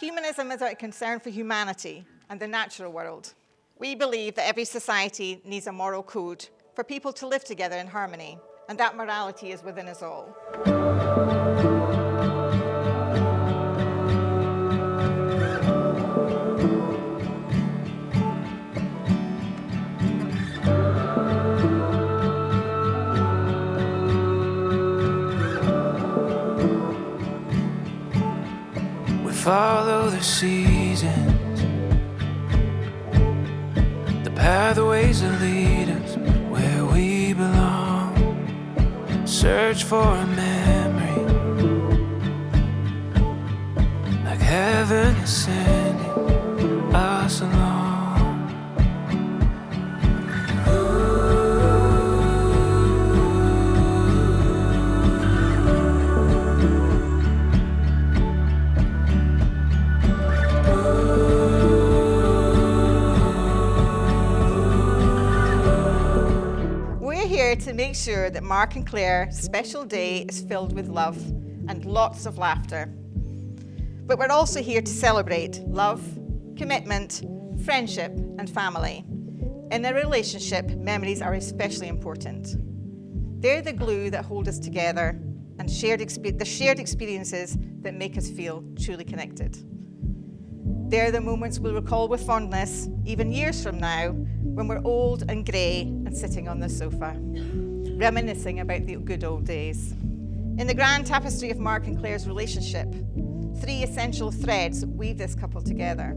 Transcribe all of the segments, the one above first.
Humanism is about concern for humanity and the natural world. We believe that every society needs a moral code for people to live together in harmony, and that morality is within us all. Follow the seasons, the pathways that lead us where we belong. Search for a memory, like heaven is sending us along. To make sure that Mark and Claire's special day is filled with love and lots of laughter. But we're also here to celebrate love, commitment, friendship, and family. In a relationship, memories are especially important. They're the glue that hold us together and the shared experiences that make us feel truly connected. They're the moments we'll recall with fondness, even years from now, when we're old and grey and sitting on the sofa, reminiscing about the good old days. In the grand tapestry of Mark and Claire's relationship, 3 essential threads weave this couple together: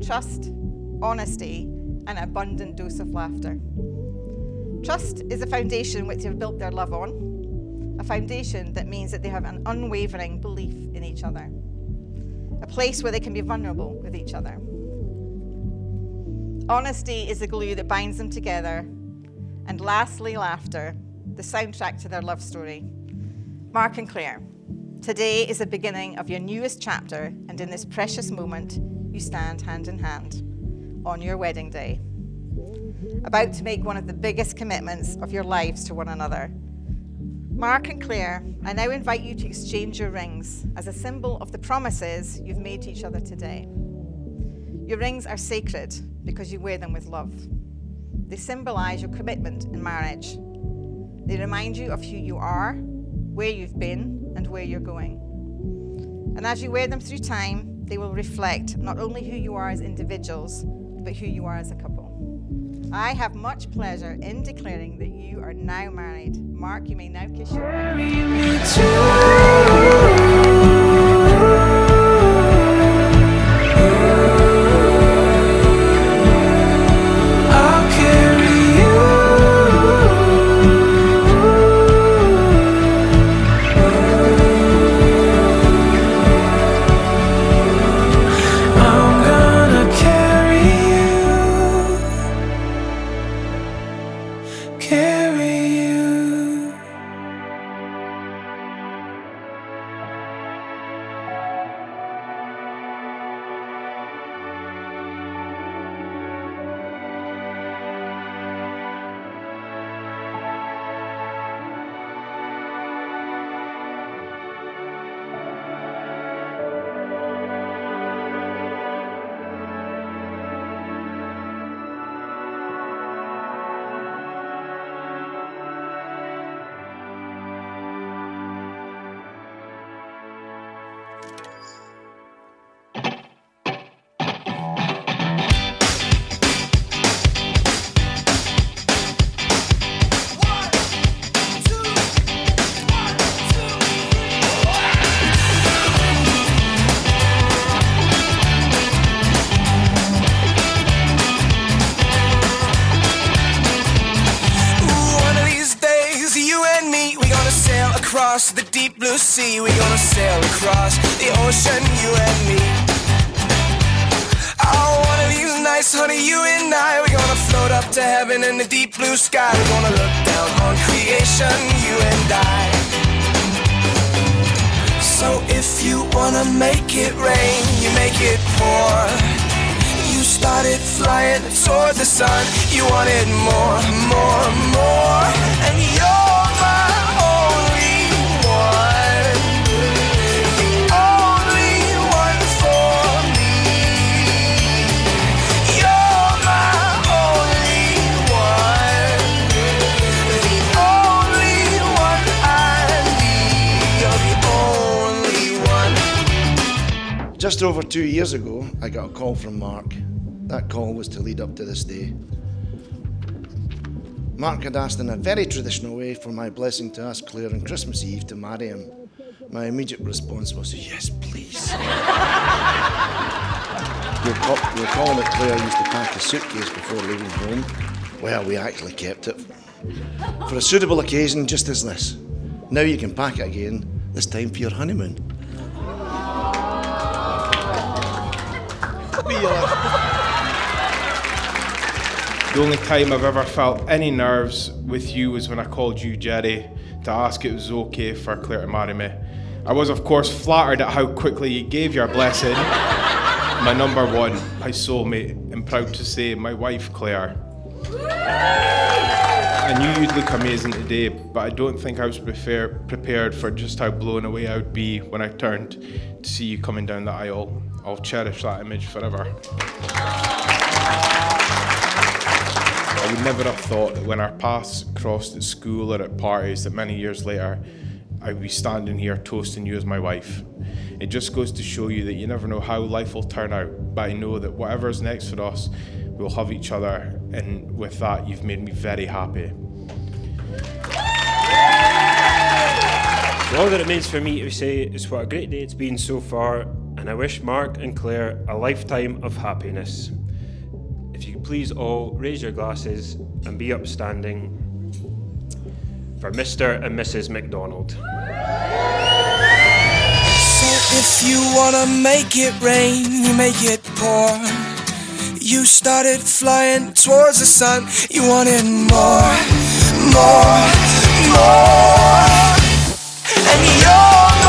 trust, honesty, and an abundant dose of laughter. Trust is a foundation which they've built their love on, a foundation that means that they have an unwavering belief in each other, a place where they can be vulnerable with each other. Honesty is the glue that binds them together. And lastly, laughter, the soundtrack to their love story. Mark and Claire, today is the beginning of your newest chapter, and in this precious moment, you stand hand in hand on your wedding day, about to make one of the biggest commitments of your lives to one another. Mark and Claire, I now invite you to exchange your rings as a symbol of the promises you've made to each other today. Your rings are sacred because you wear them with love. They symbolize your commitment in marriage. They remind you of who you are, where you've been, and where you're going. And as you wear them through time, they will reflect not only who you are as individuals, but who you are as a couple. I have much pleasure in declaring that you are now married. Mark, you may now kiss your wife. Across the deep blue sea, we're gonna sail across the ocean, you and me. Oh, one of these nights, honey, you and I, we're gonna float up to heaven in the deep blue sky. We're gonna look down on creation, you and I. So if you wanna make it rain, you make it pour. You started flying toward the sun, you wanted more, more, more. And you're my only one, the only one for Just over 2 years ago, I got a call from Mark. That call was to lead up to this day. Mark had asked in a very traditional way for my blessing to ask Claire on Christmas Eve to marry him. My immediate response was, yes, please. You'll recall that Claire used to pack a suitcase before leaving home. Well, we actually kept it. For a suitable occasion just as this. Now you can pack it again, this time for your honeymoon. The only time I've ever felt any nerves with you was when I called you, Jerry, to ask if it was okay for Claire to marry me. I was, of course, flattered at how quickly you gave your blessing. My number one, my soulmate, and proud to say, my wife, Claire. I knew you'd look amazing today, but I don't think I was prepared for just how blown away I would be when I turned to see you coming down the aisle. I'll cherish that image forever. I would never have thought that when our paths crossed at school or at parties that many years later, I would be standing here toasting you as my wife. It just goes to show you that you never know how life will turn out, but I know that whatever's next for us, we'll have each other, and with that, you've made me very happy. So all that remains for me to say is what a great day it's been so far, and I wish Mark and Claire a lifetime of happiness. If you could please all raise your glasses and be upstanding for Mr. and Mrs. McDonald. So if you wanna make it rain, you make it pour. You started flying towards the sun. You wanted more, more, more. And you're